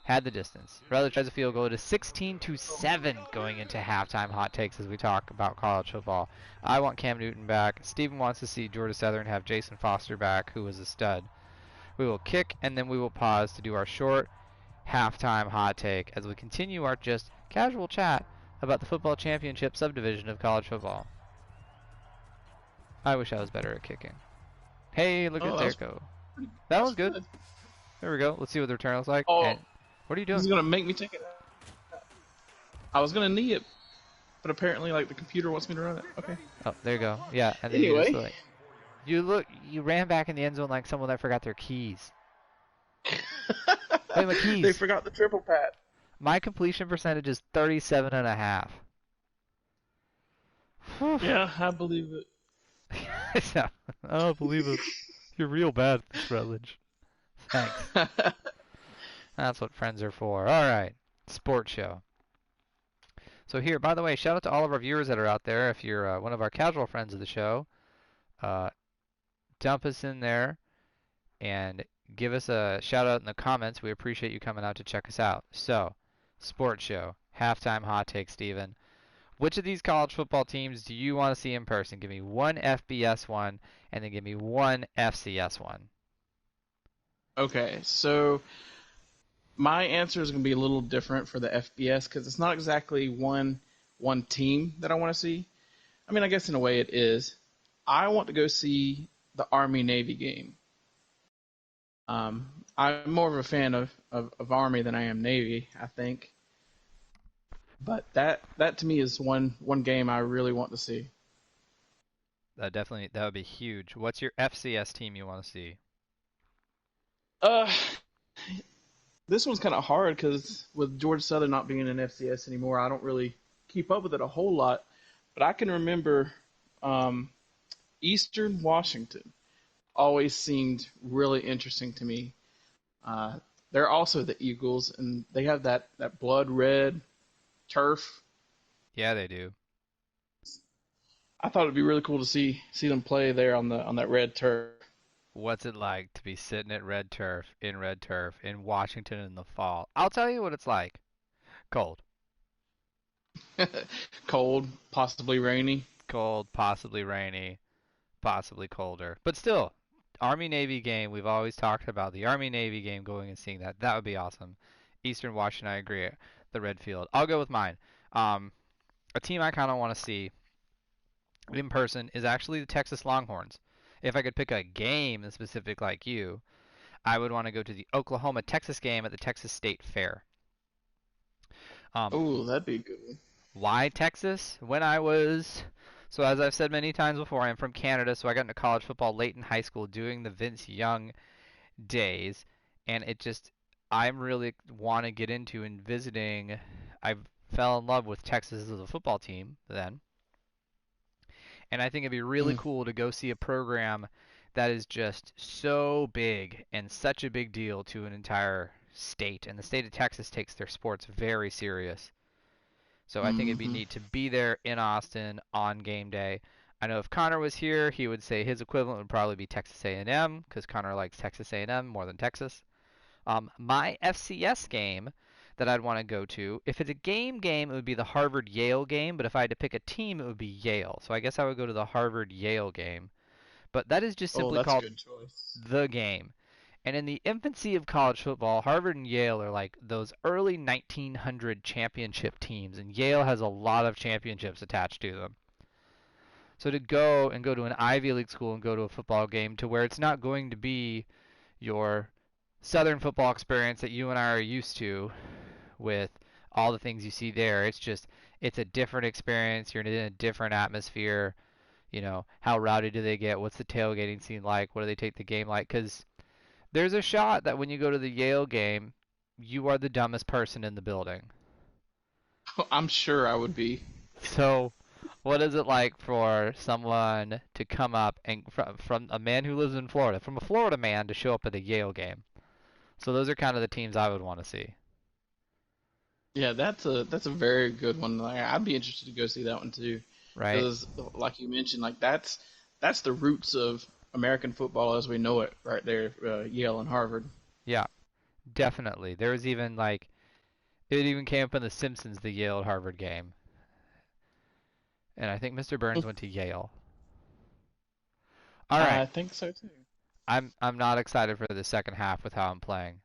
had the distance. Rutledge tries a field goal. It is 16-7 going into halftime. Hot takes as we talk about college football. I want Cam Newton back. Steven wants to see Georgia Southern have Jason Foster back, who was a stud. We will kick, and then we will pause to do our short halftime hot take as we continue our just casual chat about the football championship subdivision of college football. I wish I was better at kicking. Hey, look at Derko. That was good. There we go. Let's see what the return looks like. Oh, and what are you doing? This is gonna make me take it. I was gonna knee it, but apparently, like, the computer wants me to run it. Okay. Oh, there you go. Yeah. And then anyway, you ran back in the end zone like someone that forgot their keys. Hey, my keys. They forgot the triple pat. My completion percentage is 37.5. Yeah, I believe it. I don't believe it. You're real bad, Rutledge. Thanks. That's what friends are for. All right, sports show. So here, by the way, shout out to all of our viewers that are out there. If you're one of our casual friends of the show, dump us in there and give us a shout out in the comments. We appreciate you coming out to check us out. So, sports show, halftime hot take, Steven. Which of these college football teams do you want to see in person? Give me one FBS one, and then give me one FCS one. Okay, so my answer is going to be a little different for the FBS because it's not exactly one team that I want to see. I mean, I guess in a way it is. I want to go see the Army-Navy game. I'm more of a fan of Army than I am Navy, I think. But that to me is one game I really want to see. That would be huge. What's your FCS team you want to see? This one's kind of hard because with Georgia Southern not being in FCS anymore, I don't really keep up with it a whole lot. But I can remember Eastern Washington always seemed really interesting to me. They're also the Eagles, and they have that blood red turf. Yeah, they do. I thought it'd be really cool to see them play there on that red turf. What's it like to be sitting at red turf in Washington in the fall? I'll tell you what it's like. Cold. Cold, possibly rainy. Cold, possibly rainy, possibly colder. But still, Army-Navy game, we've always talked about the Army-Navy game, going and seeing that. That would be awesome. Eastern Washington, I agree. The red field. I'll go with mine. A team I kind of want to see in person is actually the Texas Longhorns. If I could pick a game in specific like you, I would want to go to the Oklahoma-Texas game at the Texas State Fair. Oh, that'd be a good one. Why Texas? So as I've said many times before, I'm from Canada, so I got into college football late in high school doing the Vince Young days, and I really want to get into and visiting. I fell in love with Texas as a football team then. And I think it'd be really cool to go see a program that is just so big and such a big deal to an entire state. And the state of Texas takes their sports very serious. So I think it'd be neat to be there in Austin on game day. I know if Connor was here, he would say his equivalent would probably be Texas A&M because Connor likes Texas A&M more than Texas. My FCS game that I'd want to go to, if it's a game, it would be the Harvard-Yale game, but if I had to pick a team, it would be Yale. So I guess I would go to the Harvard-Yale game. But that is just simply called the game. And in the infancy of college football, Harvard and Yale are like those early 1900 championship teams, and Yale has a lot of championships attached to them. So to go to an Ivy League school and go to a football game to where it's not going to be your Southern football experience that you and I are used to with all the things you see there. It's a different experience. You're in a different atmosphere. You know, how rowdy do they get? What's the tailgating scene like? What do they take the game like? Because there's a shot that when you go to the Yale game, you are the dumbest person in the building. I'm sure I would be. So, what is it like for someone to come up and from a man who lives in Florida, from a Florida man to show up at a Yale game? So those are kind of the teams I would want to see. Yeah, that's a very good one. Like, I'd be interested to go see that one too. Right. Because, like you mentioned, like that's the roots of American football as we know it, right there, Yale and Harvard. Yeah, Definitely. There was even like it even came up in The Simpsons, the Yale Harvard game, and I think Mr. Burns went to Yale. All right, I think so too. I'm not excited for the second half with how I'm playing.